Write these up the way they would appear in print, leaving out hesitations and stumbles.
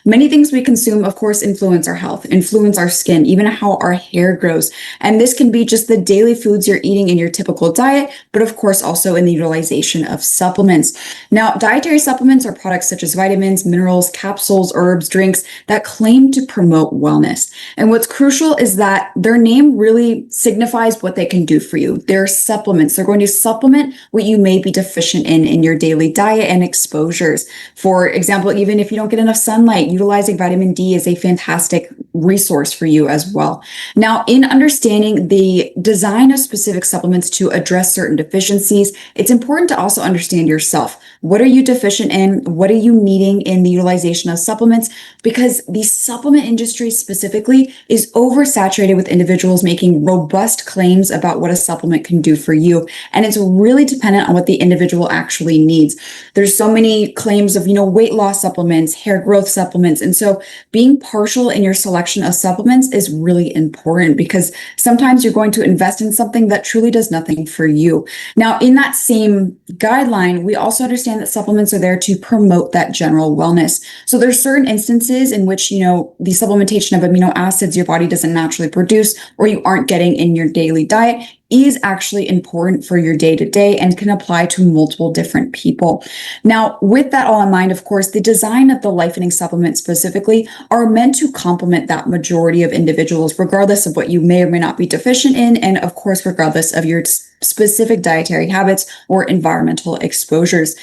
Many things we consume, of course, influence our health, influence our skin, even how our hair grows. And this can be just the daily foods you're eating in your typical diet, but of course also in the utilization of supplements. Now, dietary supplements are products such as vitamins, minerals, capsules, herbs, drinks that claim to promote wellness. And what's crucial is that their name really signifies what they can do for you. They're supplements. They're going to supplement what you may be deficient in your daily diet and exposures. For example, even if you don't get enough sunlight, utilizing vitamin D is a fantastic resource for you as well. Now, in understanding the design of specific supplements to address certain deficiencies, it's important to also understand yourself. What are you deficient in? What are you needing in the utilization of supplements? Because the supplement industry specifically is oversaturated with individuals making robust claims about what a supplement can do for you. And it's really dependent on what the individual actually needs. There's so many claims of, weight loss supplements, hair growth supplements. And so being partial in your selection of supplements is really important, because sometimes you're going to invest in something that truly does nothing for you. Now, in that same guideline, we also understand that supplements are there to promote that general wellness. So there's certain instances in which, the supplementation of amino acids your body doesn't naturally produce, or you aren't getting in your daily diet, is actually important for your day-to-day and can apply to multiple different people. Now, with that all in mind, of course, the design of the Lifening supplements specifically are meant to complement that majority of individuals, regardless of what you may or may not be deficient in, and of course, regardless of your specific dietary habits or environmental exposures.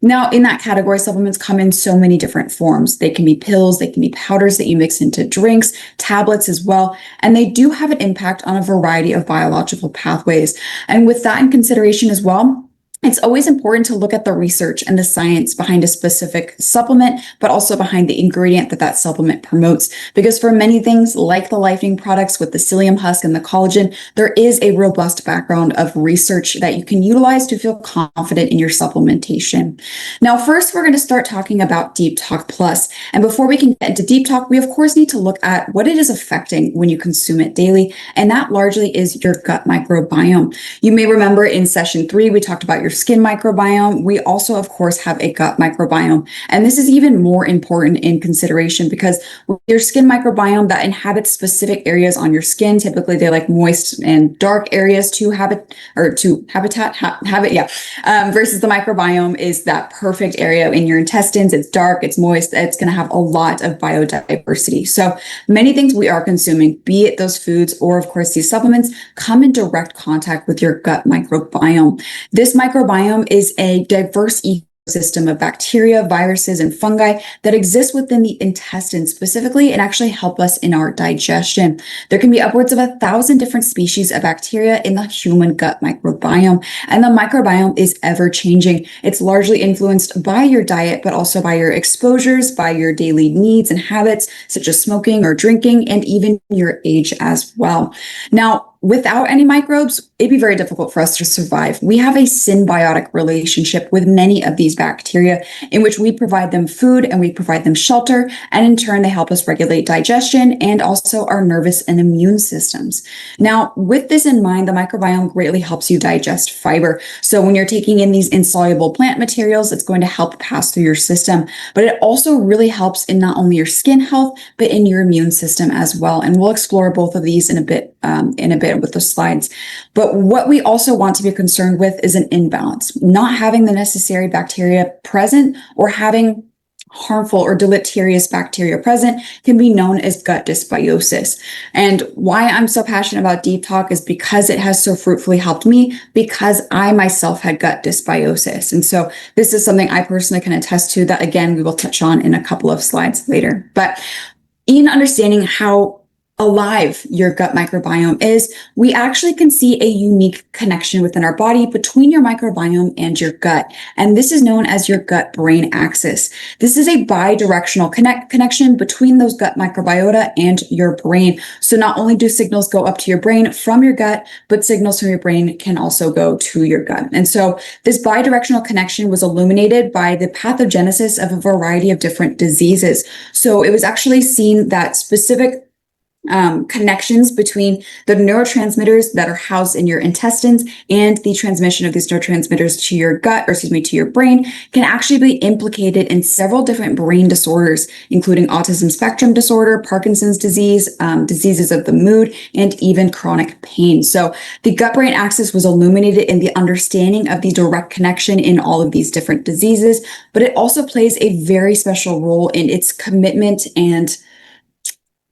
Now, in that category, supplements come in so many different forms. They can be pills, they can be powders that you mix into drinks, tablets as well, and they do have an impact on a variety of biological pathways. And with that in consideration as well, it's always important to look at the research and the science behind a specific supplement, but also behind the ingredient that supplement promotes. Because for many things, like the Lifening products with the psyllium husk and the collagen, there is a robust background of research that you can utilize to feel confident in your supplementation. Now, first, we're going to start talking about Deep Talk Plus. And before we can get into Deep Talk, we of course need to look at what it is affecting when you consume it daily. And that largely is your gut microbiome. You may remember in session 3, we talked about your skin microbiome. We also, of course, have a gut microbiome. And this is even more important in consideration because your skin microbiome that inhabits specific areas on your skin, typically they like moist and dark areas to habit, versus the microbiome is that perfect area in your intestines. It's dark, it's moist, it's going to have a lot of biodiversity. So many things we are consuming, be it those foods or of course these supplements, come in direct contact with your gut microbiome. This microbiome is a diverse ecosystem of bacteria, viruses, and fungi that exist within the intestine specifically and actually help us in our digestion. There can be upwards of 1,000 different species of bacteria in the human gut microbiome, and the microbiome is ever changing. It's largely influenced by your diet, but also by your exposures, by your daily needs and habits, such as smoking or drinking, and even your age as well. Now, without any microbes, it'd be very difficult for us to survive. We have a symbiotic relationship with many of these bacteria in which we provide them food and we provide them shelter, and in turn, they help us regulate digestion and also our nervous and immune systems. Now, with this in mind, the microbiome greatly helps you digest fiber. So when you're taking in these insoluble plant materials, it's going to help pass through your system, but it also really helps in not only your skin health, but in your immune system as well. And we'll explore both of these in a bit with the slides. But what we also want to be concerned with is an imbalance, not having the necessary bacteria present or having harmful or deleterious bacteria present can be known as gut dysbiosis. And why I'm so passionate about Deep Talk is because it has so fruitfully helped me, because I myself had gut dysbiosis. And so this is something I personally can attest to that, again, we will touch on in a couple of slides later. But in understanding how alive your gut microbiome is, we actually can see a unique connection within our body between your microbiome and your gut. And this is known as your gut-brain axis. This is a bi-directional connection between those gut microbiota and your brain. So not only do signals go up to your brain from your gut, but signals from your brain can also go to your gut. And so this bi-directional connection was illuminated by the pathogenesis of a variety of different diseases. So it was actually seen that specific connections between the neurotransmitters that are housed in your intestines and the transmission of these neurotransmitters to your gut, or excuse me, to your brain, can actually be implicated in several different brain disorders, including autism spectrum disorder, Parkinson's disease, diseases of the mood, and even chronic pain. So the gut-brain axis was illuminated in the understanding of the direct connection in all of these different diseases, but it also plays a very special role in its commitment and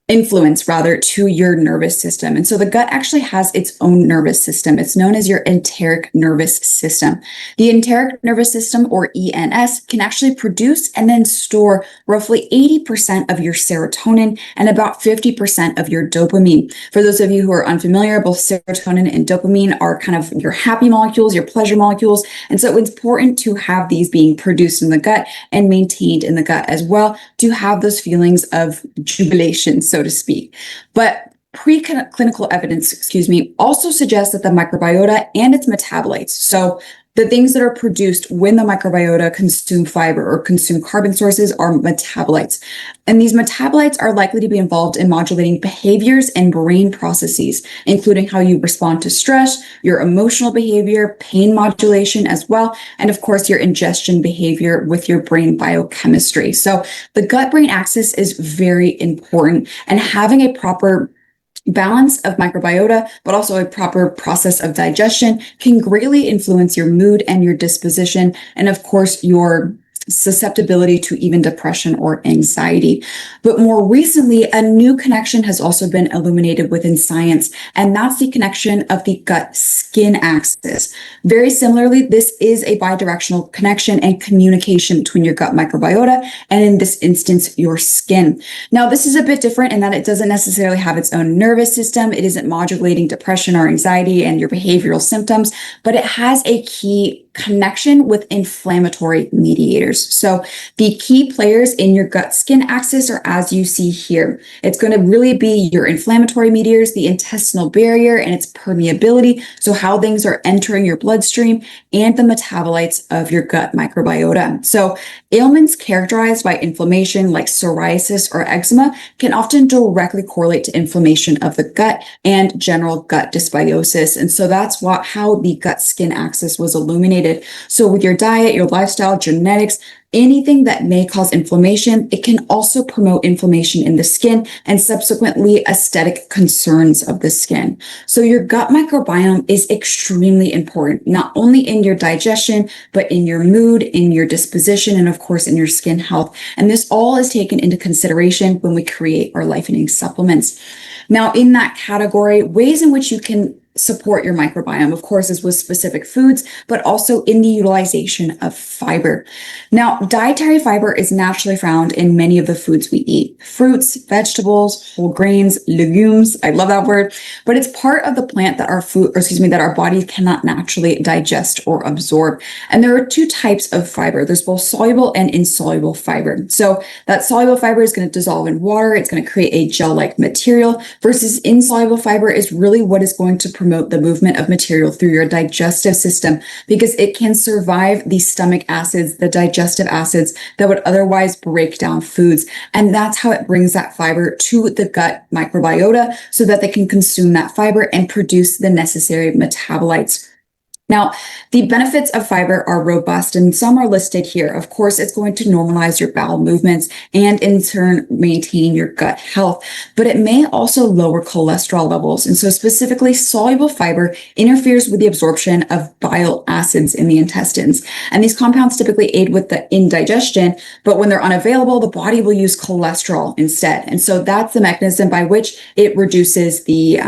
influence rather to your nervous system. And so the gut actually has its own nervous system. It's known as your enteric nervous system. The enteric nervous system, or ENS, can actually produce and then store roughly 80% of your serotonin and about 50% of your dopamine. For those of you who are unfamiliar, both serotonin and dopamine are kind of your happy molecules, your pleasure molecules. And so it's important to have these being produced in the gut and maintained in the gut as well to have those feelings of jubilation, so to speak. But preclinical evidence, also suggests that the microbiota and its metabolites, so the things that are produced when the microbiota consume fiber or consume carbon sources, are metabolites. And these metabolites are likely to be involved in modulating behaviors and brain processes, including how you respond to stress, your emotional behavior, pain modulation as well, and of course, your ingestion behavior with your brain biochemistry. So the gut-brain axis is very important, and having a proper balance of microbiota, but also a proper process of digestion, can greatly influence your mood and your disposition, and of course, your susceptibility to even depression or anxiety. But more recently, a new connection has also been illuminated within science, and that's the connection of the gut-skin axis. Very similarly, this is a bidirectional connection and communication between your gut microbiota and, in this instance, your skin. Now, this is a bit different in that it doesn't necessarily have its own nervous system. It isn't modulating depression or anxiety and your behavioral symptoms, but it has a key connection with inflammatory mediators. So the key players in your gut-skin axis are, as you see here. It's going to really be your inflammatory mediators, the intestinal barrier and its permeability, so how things are entering your bloodstream, and the metabolites of your gut microbiota. So ailments characterized by inflammation like psoriasis or eczema can often directly correlate to inflammation of the gut and general gut dysbiosis. And so that's how the gut-skin axis was illuminated. So with your diet, your lifestyle, genetics, anything that may cause inflammation, it can also promote inflammation in the skin and subsequently aesthetic concerns of the skin. So your gut microbiome is extremely important, not only in your digestion, but in your mood, in your disposition, and of course in your skin health. And this all is taken into consideration when we create our Lifening supplements. Now, in that category, ways in which you can support your microbiome, of course, is with specific foods, but also in the utilization of fiber. Now, dietary fiber is naturally found in many of the foods we eat: fruits, vegetables, whole grains, legumes. I love that word, but it's part of the plant that that our body cannot naturally digest or absorb. And there are two types of fiber. There's both soluble and insoluble fiber. So that soluble fiber is going to dissolve in water. It's going to create a gel-like material, versus insoluble fiber is really what is going to promote the movement of material through your digestive system, because it can survive the stomach acids, the digestive acids that would otherwise break down foods. And that's how it brings that fiber to the gut microbiota so that they can consume that fiber and produce the necessary metabolites. Now, the benefits of fiber are robust, and some are listed here. Of course, it's going to normalize your bowel movements and in turn maintain your gut health, but it may also lower cholesterol levels. And so specifically, soluble fiber interferes with the absorption of bile acids in the intestines. And these compounds typically aid with the indigestion, but when they're unavailable, the body will use cholesterol instead. And so that's the mechanism by which it reduces the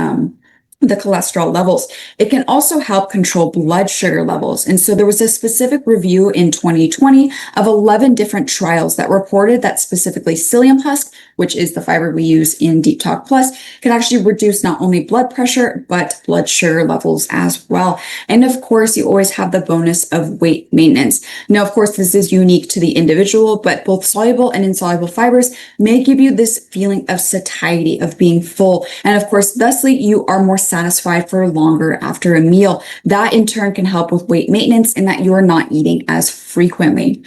cholesterol levels. It can also help control blood sugar levels. And so there was a specific review in 2020 of 11 different trials that reported that specifically psyllium husk, which is the fiber we use in Deep Talk Plus, can actually reduce not only blood pressure, but blood sugar levels as well. And of course, you always have the bonus of weight maintenance. Now, of course, this is unique to the individual, but both soluble and insoluble fibers may give you this feeling of satiety, of being full. And of course, thusly, you are more satisfied for longer after a meal. That in turn can help with weight maintenance in that you are not eating as frequently.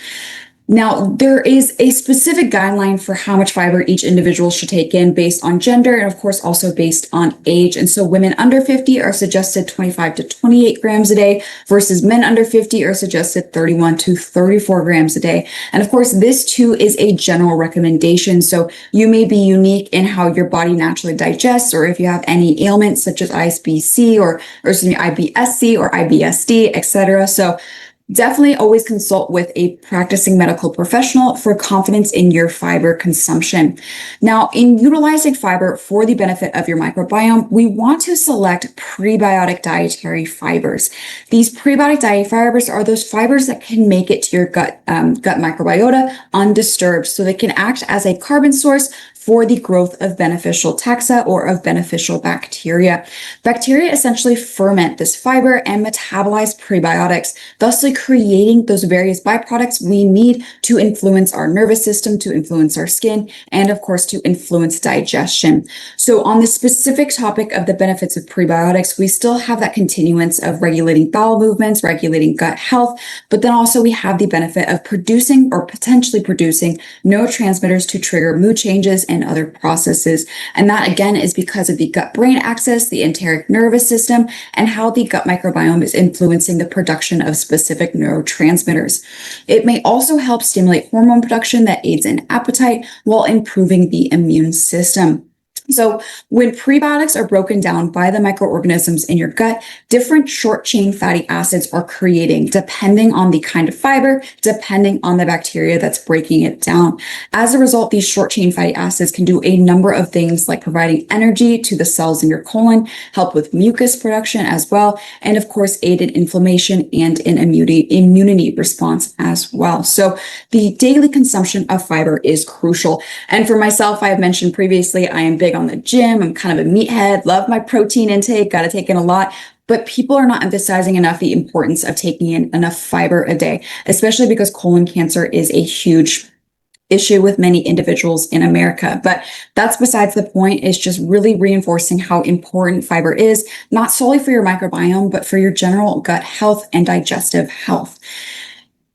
Now, there is a specific guideline for how much fiber each individual should take in based on gender and, of course, also based on age. And so women under 50 are suggested 25 to 28 grams a day versus men under 50 are suggested 31 to 34 grams a day. And, of course, this too is a general recommendation. So you may be unique in how your body naturally digests, or if you have any ailments such as IBC or IBSC or IBSD, etc. So definitely always consult with a practicing medical professional for confidence in your fiber consumption. Now, in utilizing fiber for the benefit of your microbiome, we want to select prebiotic dietary fibers. These prebiotic dietary fibers are those fibers that can make it to your gut microbiota undisturbed, so they can act as a carbon source for the growth of beneficial taxa or of beneficial bacteria. Bacteria essentially ferment this fiber and metabolize prebiotics, thusly creating those various byproducts we need to influence our nervous system, to influence our skin, and of course, to influence digestion. So on the specific topic of the benefits of prebiotics, we still have that continuance of regulating bowel movements, regulating gut health, but then also we have the benefit of producing or potentially producing neurotransmitters to trigger mood changes and other processes. And that again is because of the gut-brain axis, the enteric nervous system, and how the gut microbiome is influencing the production of specific neurotransmitters. It may also help stimulate hormone production that aids in appetite while improving the immune system. So when prebiotics are broken down by the microorganisms in your gut, different short-chain fatty acids are creating depending on the kind of fiber, depending on the bacteria that's breaking it down. As a result, these short-chain fatty acids can do a number of things like providing energy to the cells in your colon, help with mucus production as well, and of course aid in inflammation and in immunity response as well. So the daily consumption of fiber is crucial. And for myself, I have mentioned previously, I am big on the gym. I'm kind of a meathead, love my protein intake, got to take in a lot. But people are not emphasizing enough the importance of taking in enough fiber a day, especially because colon cancer is a huge issue with many individuals in America. But that's besides the point. It's just really reinforcing how important fiber is, not solely for your microbiome, but for your general gut health and digestive health.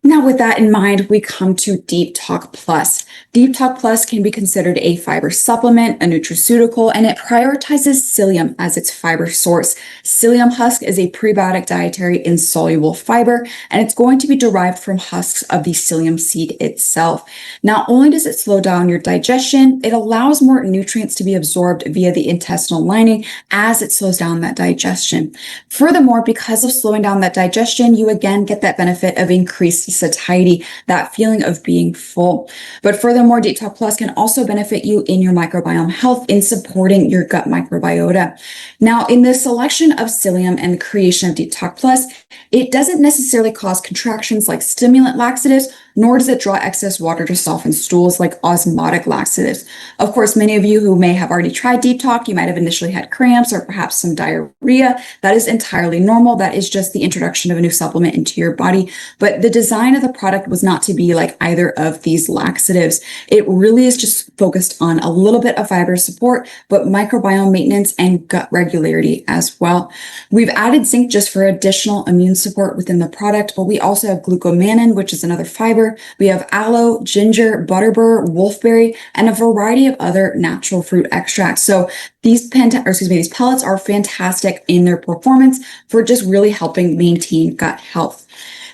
Now, with that in mind, we come to Deep Talk Plus. Deep Talk Plus can be considered a fiber supplement, a nutraceutical, and it prioritizes psyllium as its fiber source. Psyllium husk is a prebiotic dietary insoluble fiber, and it's going to be derived from husks of the psyllium seed itself. Not only does it slow down your digestion, it allows more nutrients to be absorbed via the intestinal lining as it slows down that digestion. Furthermore, because of slowing down that digestion, you again get that benefit of increased satiety, that feeling of being full. But furthermore, Deep Talk Plus can also benefit you in your microbiome health in supporting your gut microbiota. Now, in the selection of psyllium and the creation of Deep Talk Plus, it doesn't necessarily cause contractions like stimulant laxatives, nor does it draw excess water to soften stools like osmotic laxatives. Of course, many of you who may have already tried Deep Talk, you might have initially had cramps or perhaps some diarrhea. That is entirely normal. That is just the introduction of a new supplement into your body. But the design of the product was not to be like either of these laxatives. It really is just focused on a little bit of fiber support, but microbiome maintenance and gut regularity as well. We've added zinc just for additional immune support within the product, but we also have glucomannan, which is another fiber. We have aloe, ginger, butterbur, wolfberry, and a variety of other natural fruit extracts. So these pellets are fantastic in their performance for just really helping maintain gut health.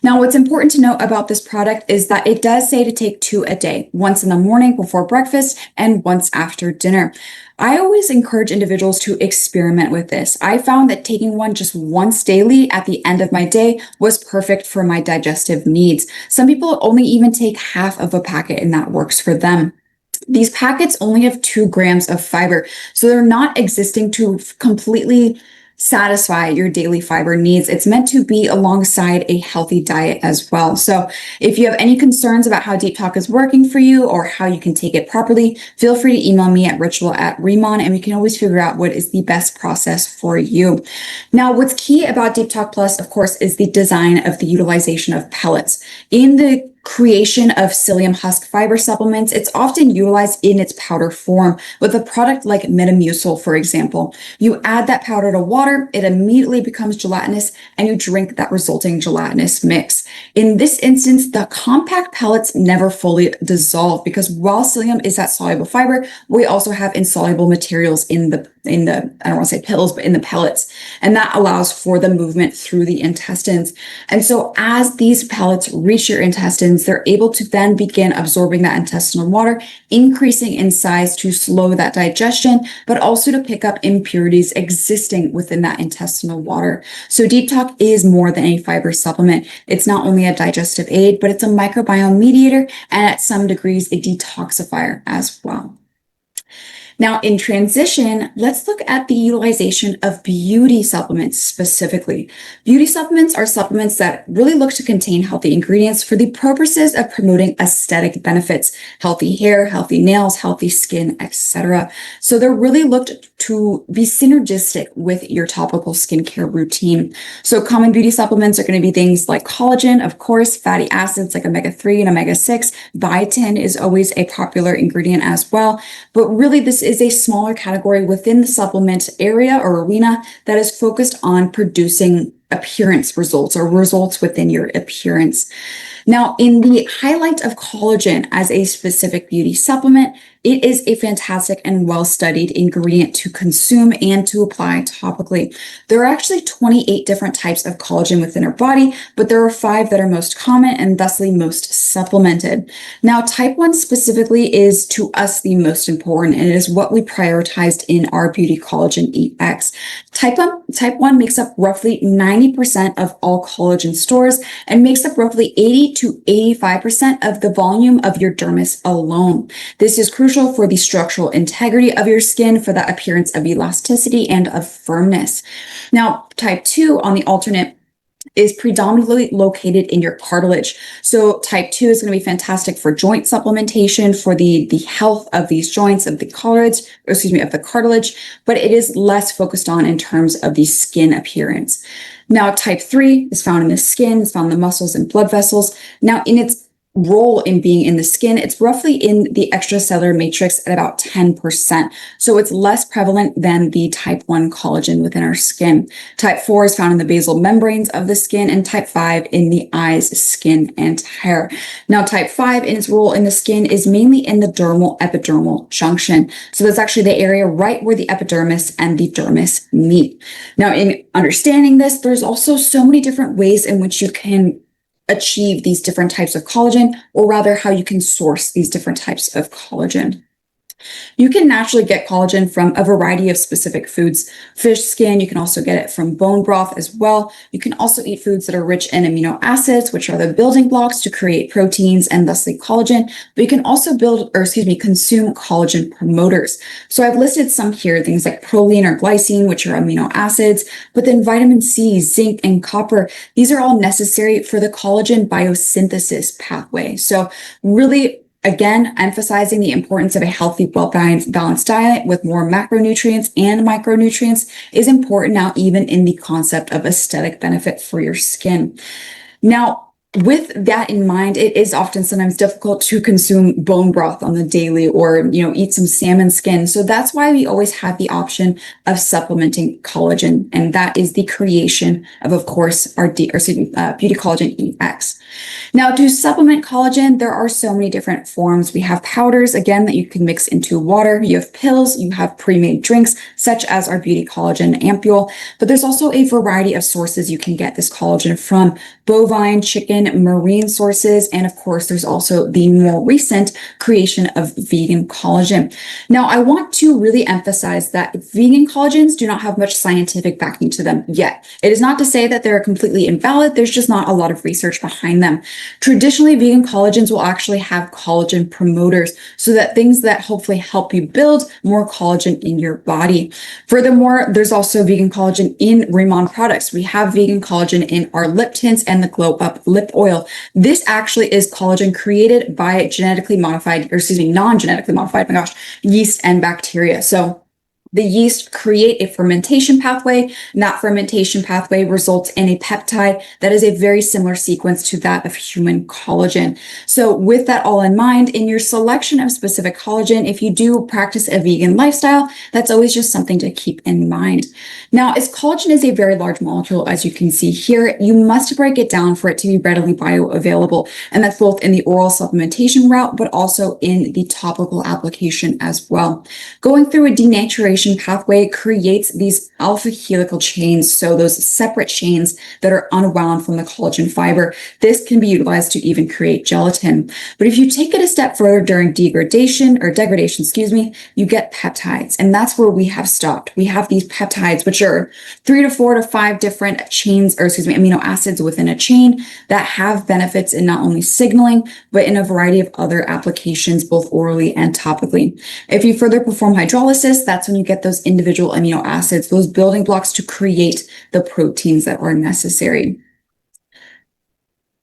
Now, what's important to note about this product is that it does say to take 2 a day, once in the morning before breakfast and once after dinner. I always encourage individuals to experiment with this. I found that taking one just once daily at the end of my day was perfect for my digestive needs. Some people only even take half of a packet and that works for them. These packets only have 2 grams of fiber, so they're not existing to completely satisfy your daily fiber needs. It's meant to be alongside a healthy diet as well. So if you have any concerns about how Deep Talk is working for you or how you can take it properly, feel free to email me at ritual@RIMAN, and we can always figure out what is the best process for you. Now, what's key about Deep Talk Plus, of course, is the design of the utilization of pellets. In the creation of psyllium husk fiber supplements. It's often utilized in its powder form with a product like Metamucil, for example. You add that powder to water, it immediately becomes gelatinous, and you drink that resulting gelatinous mix. In this instance, the compact pellets never fully dissolve because while psyllium is that soluble fiber, we also have insoluble materials in the I don't want to say pills, but in the pellets. And that allows for the movement through the intestines. And so as these pellets reach your intestines, they're able to then begin absorbing that intestinal water, increasing in size to slow that digestion, but also to pick up impurities existing within that intestinal water. So Deep Talk is more than a fiber supplement. It's not only a digestive aid, but it's a microbiome mediator and at some degrees a detoxifier as well. Now, in transition, let's look at the utilization of beauty supplements specifically. Beauty supplements are supplements that really look to contain healthy ingredients for the purposes of promoting aesthetic benefits, healthy hair, healthy nails, healthy skin, etc. So they're really looked to be synergistic with your topical skincare routine. So common beauty supplements are going to be things like collagen, of course, fatty acids like omega-3 and omega-6. Biotin is always a popular ingredient as well. But really, this is a smaller category within the supplement area or arena that is focused on producing appearance results or results within your appearance. Now, in the highlight of collagen as a specific beauty supplement, it is a fantastic and well-studied ingredient to consume and to apply topically. There are actually 28 different types of collagen within our body, but there are 5 that are most common and thusly most supplemented. Now, type 1 specifically is to us the most important, and it is what we prioritized in our Beauty Collagen EX. Type 1 makes up roughly 90% of all collagen stores and makes up roughly 80 to 85% of the volume of your dermis alone. This is crucial for the structural integrity of your skin, for that appearance of elasticity and of firmness. Now, type 2 on the alternate is predominantly located in your cartilage. So type 2 is going to be fantastic for joint supplementation, for the health of these joints, of the cartilage, but it is less focused on in terms of the skin appearance. Now, type 3 is found in the skin, it's found in the muscles and blood vessels. Now, in its role in being in the skin, it's roughly in the extracellular matrix at about 10%. So it's less prevalent than the type 1 collagen within our skin. Type 4 is found in the basal membranes of the skin, and type 5 in the eyes, skin, and hair. Now, type 5 in its role in the skin is mainly in the dermal epidermal junction. So that's actually the area right where the epidermis and the dermis meet. Now, in understanding this, there's also so many different ways in which you can achieve these different types of collagen, or rather how you can source these different types of collagen. You can naturally get collagen from a variety of specific foods. Fish skin, you can also get it from bone broth as well. You can also eat foods that are rich in amino acids, which are the building blocks to create proteins and thusly collagen. But you can also consume collagen promoters. So I've listed some here, things like proline or glycine, which are amino acids, but then vitamin C, zinc, and copper. These are all necessary for the collagen biosynthesis pathway. So really, again, emphasizing the importance of a healthy, well-balanced diet with more macronutrients and micronutrients is important now, even in the concept of aesthetic benefit for your skin. Now, with that in mind, it is often sometimes difficult to consume bone broth on the daily or, eat some salmon skin. So that's why we always have the option of supplementing collagen. And that is the creation of course, our Beauty Collagen EX. Now, to supplement collagen, there are so many different forms. We have powders, again, that you can mix into water. You have pills, you have pre-made drinks, such as our Beauty Collagen Ampule. But there's also a variety of sources you can get this collagen from: bovine, chicken, marine sources, and of course, there's also the more recent creation of vegan collagen. Now, I want to really emphasize that vegan collagens do not have much scientific backing to them yet. It is not to say that they're completely invalid, there's just not a lot of research behind them. Traditionally, vegan collagens will actually have collagen promoters, so that things that hopefully help you build more collagen in your body. Furthermore, there's also vegan collagen in RIMAN products. We have vegan collagen in our lip tints and the Glow Up lip oil. This actually is collagen created by non-genetically modified, yeast and bacteria. So The yeast create a fermentation pathway, and that fermentation pathway results in a peptide that is a very similar sequence to that of human collagen. So with that all in mind, in your selection of specific collagen, if you do practice a vegan lifestyle, that's always just something to keep in mind. Now, as collagen is a very large molecule, as you can see here, you must break it down for it to be readily bioavailable. And that's both in the oral supplementation route, but also in the topical application as well. Going through a denaturation pathway creates these alpha helical chains, so those separate chains that are unwound from the collagen fiber. This can be utilized to even create gelatin. But if you take it a step further during degradation, you get peptides, and that's where we have stopped. We have these peptides, which are 3 to 4 to 5 different amino acids within a chain that have benefits in not only signaling, but in a variety of other applications, both orally and topically. If you further perform hydrolysis, that's when you get those individual amino acids, those building blocks to create the proteins that are necessary.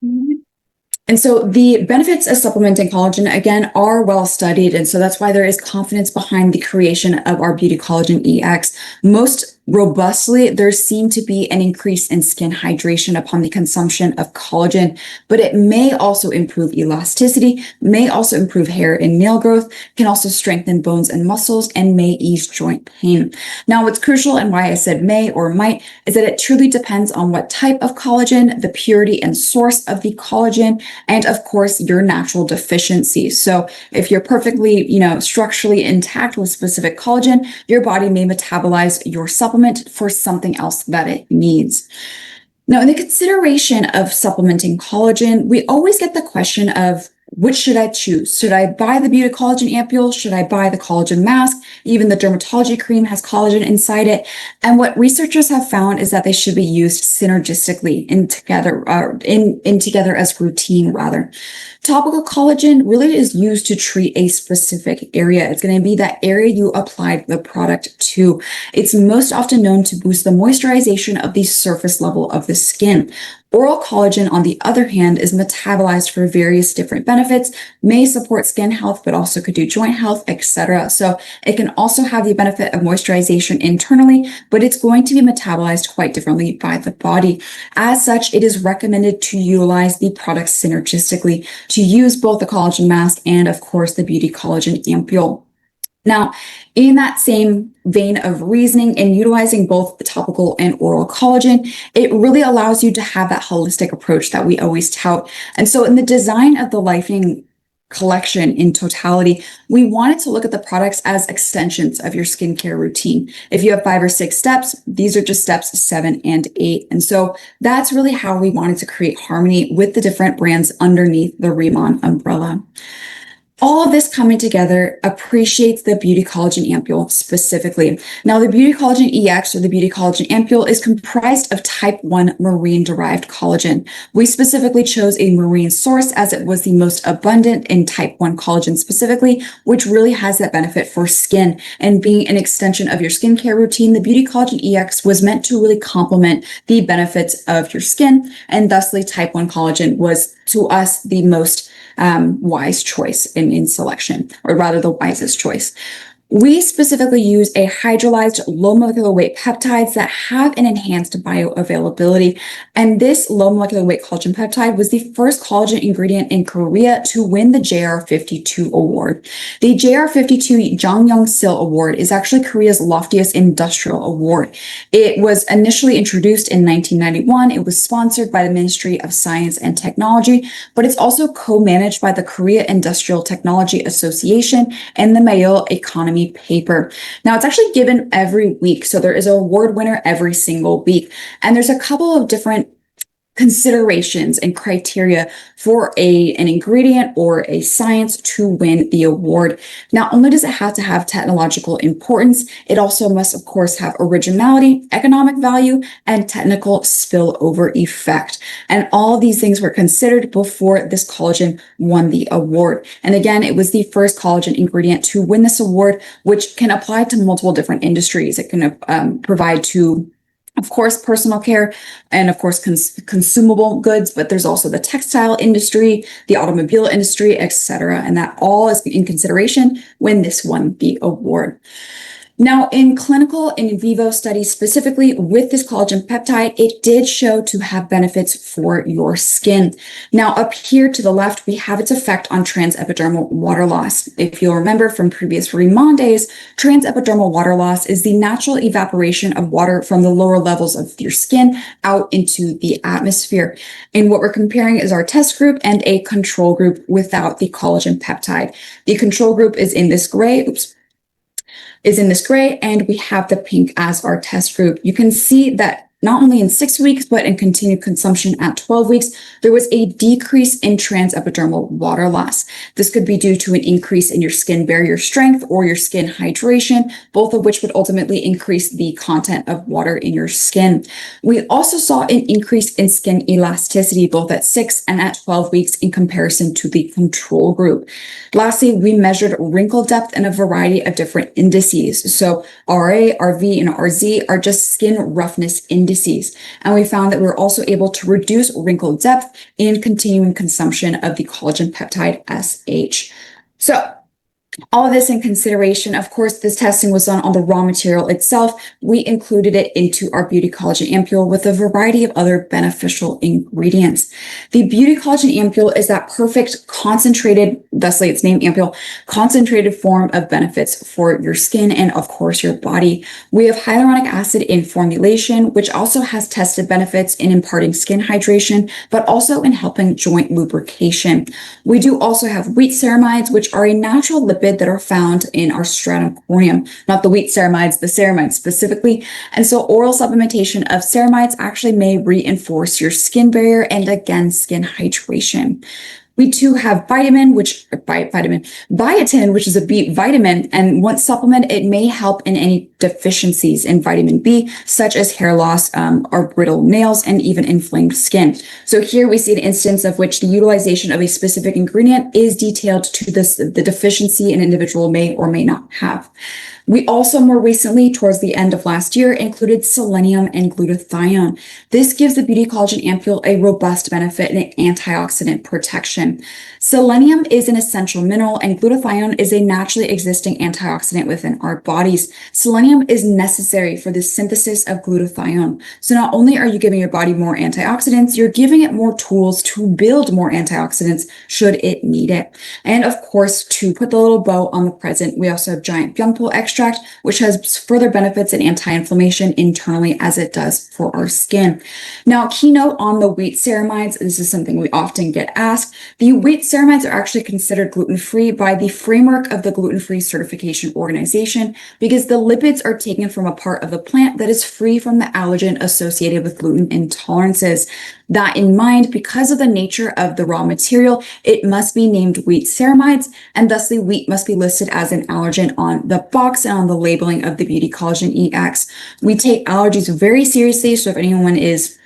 And so the benefits of supplementing collagen, again, are well studied. And so that's why there is confidence behind the creation of our Beauty Collagen EX. Most robustly, there seemed to be an increase in skin hydration upon the consumption of collagen, but it may also improve elasticity, may also improve hair and nail growth, can also strengthen bones and muscles, and may ease joint pain. Now, what's crucial and why I said may or might is that it truly depends on what type of collagen, the purity and source of the collagen, and of course, your natural deficiency. So if you're perfectly, structurally intact with specific collagen, your body may metabolize your supplement for something else that it needs. Now, in the consideration of supplementing collagen, we always get the question of, which should I choose? Should I buy the Beauty Collagen ampule? Should I buy the collagen mask? Even the dermatology cream has collagen inside it. And what researchers have found is that they should be used synergistically together as routine rather. Topical collagen really is used to treat a specific area. It's going to be that area you applied the product to. It's most often known to boost the moisturization of the surface level of the skin. Oral collagen, on the other hand, is metabolized for various different benefits, may support skin health, but also could do joint health, etc. So it can also have the benefit of moisturization internally, but it's going to be metabolized quite differently by the body. As such, it is recommended to utilize the products synergistically, to use both the collagen mask and, of course, the Beauty Collagen ampule. Now, in that same vein of reasoning and utilizing both the topical and oral collagen, it really allows you to have that holistic approach that we always tout. And so in the design of the Lifening collection in totality, we wanted to look at the products as extensions of your skincare routine. If you have 5 or 6 steps, these are just steps 7 and 8. And so that's really how we wanted to create harmony with the different brands underneath the RIMAN umbrella. All of this coming together appreciates the Beauty Collagen ampule specifically. Now, the Beauty Collagen EX or the Beauty Collagen ampule is comprised of type 1 marine-derived collagen. We specifically chose a marine source as it was the most abundant in type 1 collagen specifically, which really has that benefit for skin. And being an extension of your skincare routine, the Beauty Collagen EX was meant to really complement the benefits of your skin, and thusly type 1 collagen was, to us, the most wise choice in selection, or rather the wisest choice. We specifically use a hydrolyzed low molecular weight peptides that have an enhanced bioavailability. And this low molecular weight collagen peptide was the first collagen ingredient in Korea to win the JR52 award. The JR52 Jangyeongsil Award is actually Korea's loftiest industrial award. It was initially introduced in 1991. It was sponsored by the Ministry of Science and Technology, but it's also co-managed by the Korea Industrial Technology Association and the Mayo Economy paper. Now, it's actually given every week. So there is an award winner every single week. And there's a couple of different considerations and criteria for an ingredient or a science to win the award. Not only does it have to have technological importance, it also must, of course, have originality, economic value, and technical spillover effect. And all of these things were considered before this collagen won the award. And again, it was the first collagen ingredient to win this award, which can apply to multiple different industries. It can provide to, of course, personal care and, of course, consumable goods, but there's also the textile industry, the automobile industry, etc. And that all is in consideration when this won the award. Now, in clinical and in vivo studies, specifically with this collagen peptide, it did show to have benefits for your skin. Now, up here to the left, we have its effect on transepidermal water loss. If you'll remember from previous RIMAN days, transepidermal water loss is the natural evaporation of water from the lower levels of your skin out into the atmosphere. And what we're comparing is our test group and a control group without the collagen peptide. The control group is in this gray, and we have the pink as our test group. You can see that not only in 6 weeks, but in continued consumption at 12 weeks, there was a decrease in transepidermal water loss. This could be due to an increase in your skin barrier strength or your skin hydration, both of which would ultimately increase the content of water in your skin. We also saw an increase in skin elasticity, both at 6 and at 12 weeks in comparison to the control group. Lastly, we measured wrinkle depth in a variety of different indices. So RA, RV, and RZ are just skin roughness indices. And we found that we were also able to reduce wrinkle depth in continuing consumption of the collagen peptide SH. So all of this in consideration, of course, this testing was done on the raw material itself. We included it into our Beauty Collagen Ampule with a variety of other beneficial ingredients. The Beauty Collagen Ampule is that perfect concentrated, thusly its name Ampule, concentrated form of benefits for your skin and of course your body. We have hyaluronic acid in formulation, which also has tested benefits in imparting skin hydration, but also in helping joint lubrication. We do also have wheat ceramides, which are a natural lipid that are found in our stratum corneum, not the wheat ceramides, the ceramides specifically. And so oral supplementation of ceramides actually may reinforce your skin barrier and again, skin hydration. We too have biotin, which is a B vitamin, and once supplemented, it may help in any deficiencies in vitamin B, such as hair loss, or brittle nails, and even inflamed skin. So here we see an instance of which the utilization of a specific ingredient is detailed to the deficiency an individual may or may not have. We also more recently, towards the end of last year, included selenium and glutathione. This gives the Beauty Collagen Ampule a robust benefit in antioxidant protection. Selenium is an essential mineral and glutathione is a naturally existing antioxidant within our bodies. Selenium is necessary for the synthesis of glutathione. So not only are you giving your body more antioxidants, you're giving it more tools to build more antioxidants should it need it. And of course, to put the little bow on the present, we also have giant byungpul extract, which has further benefits in anti-inflammation internally as it does for our skin. Now, keynote on the wheat ceramides, this is something we often get asked. The wheat ceramides are actually considered gluten-free by the framework of the Gluten-Free Certification Organization because the lipids are taken from a part of the plant that is free from the allergen associated with gluten intolerances. That in mind, because of the nature of the raw material, it must be named wheat ceramides, and thusly wheat must be listed as an allergen on the box and on the labeling of the Beauty Collagen EX. We take allergies very seriously, so if anyone is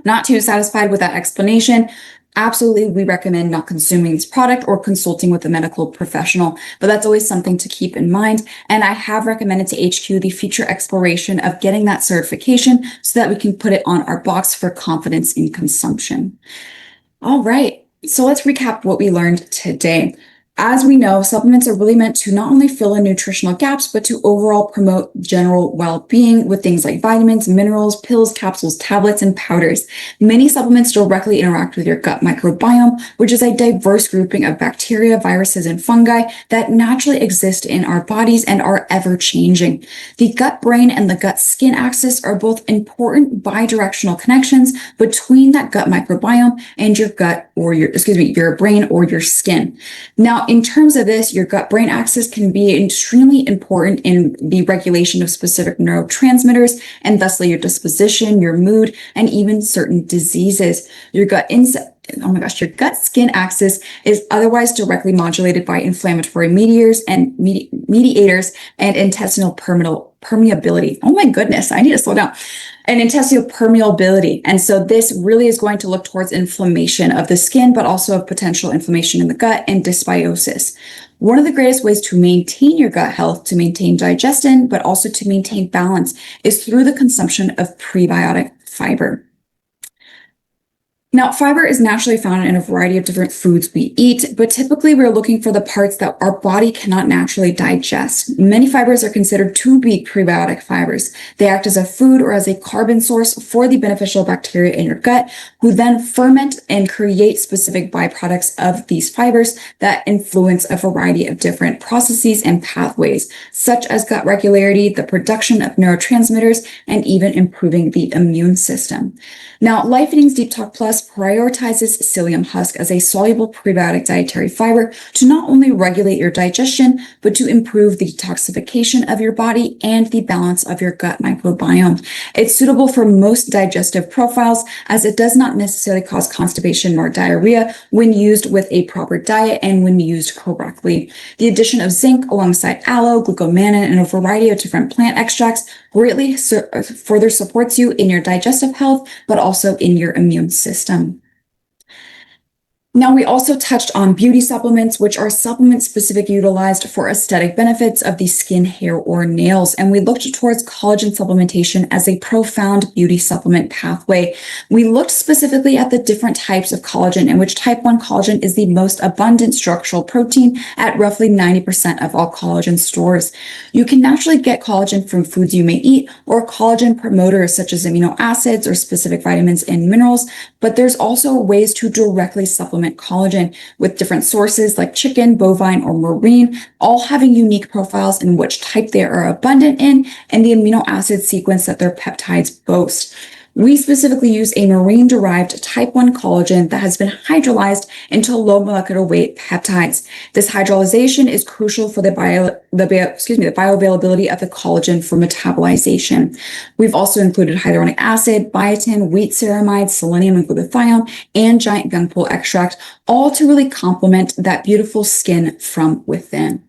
not too satisfied with that explanation, absolutely, we recommend not consuming this product or consulting with a medical professional, but that's always something to keep in mind. And I have recommended to HQ the future exploration of getting that certification so that we can put it on our box for confidence in consumption. All right, so let's recap what we learned today. As we know, supplements are really meant to not only fill in nutritional gaps, but to overall promote general well-being with things like vitamins, minerals, pills, capsules, tablets, and powders. Many supplements directly interact with your gut microbiome, which is a diverse grouping of bacteria, viruses, and fungi that naturally exist in our bodies and are ever-changing. The gut-brain and the gut-skin axis are both important bidirectional connections between that gut microbiome and your your brain or your skin. Now, in terms of this, your gut-brain axis can be extremely important in the regulation of specific neurotransmitters and thusly your disposition, your mood, and even certain diseases. Your gut-skin axis is otherwise directly modulated by inflammatory mediators and intestinal permeability. Oh my goodness, I need to slow down. And intestinal permeability. And so this really is going to look towards inflammation of the skin, but also of potential inflammation in the gut and dysbiosis. One of the greatest ways to maintain your gut health, to maintain digestion, but also to maintain balance is through the consumption of prebiotic fiber. Now, fiber is naturally found in a variety of different foods we eat, but typically we're looking for the parts that our body cannot naturally digest. Many fibers are considered to be prebiotic fibers. They act as a food or as a carbon source for the beneficial bacteria in your gut, who then ferment and create specific byproducts of these fibers that influence a variety of different processes and pathways, such as gut regularity, the production of neurotransmitters, and even improving the immune system. Now, Lifening's Deep Talk Plus prioritizes psyllium husk as a soluble prebiotic dietary fiber to not only regulate your digestion, but to improve the detoxification of your body and the balance of your gut microbiome. It's suitable for most digestive profiles, as it does not necessarily cause constipation nor diarrhea when used with a proper diet and when used correctly. The addition of zinc alongside aloe, glucomannan, and a variety of different plant extracts greatly further supports you in your digestive health, but also in your immune system. Now, we also touched on beauty supplements, which are supplements specifically utilized for aesthetic benefits of the skin, hair, or nails. And we looked towards collagen supplementation as a profound beauty supplement pathway. We looked specifically at the different types of collagen, in which type 1 collagen is the most abundant structural protein at roughly 90% of all collagen stores. You can naturally get collagen from foods you may eat or collagen promoters such as amino acids or specific vitamins and minerals, but there's also ways to directly supplement collagen with different sources like chicken, bovine, or marine, all having unique profiles in which type they are abundant in and the amino acid sequence that their peptides boast. We specifically use a marine-derived type 1 collagen that has been hydrolyzed into low molecular weight peptides. This hydrolyzation is crucial for the bioavailability of the collagen for metabolization. We've also included hyaluronic acid, biotin, wheat ceramide, selenium and glutathione, and giant gung pole extract, all to really complement that beautiful skin from within.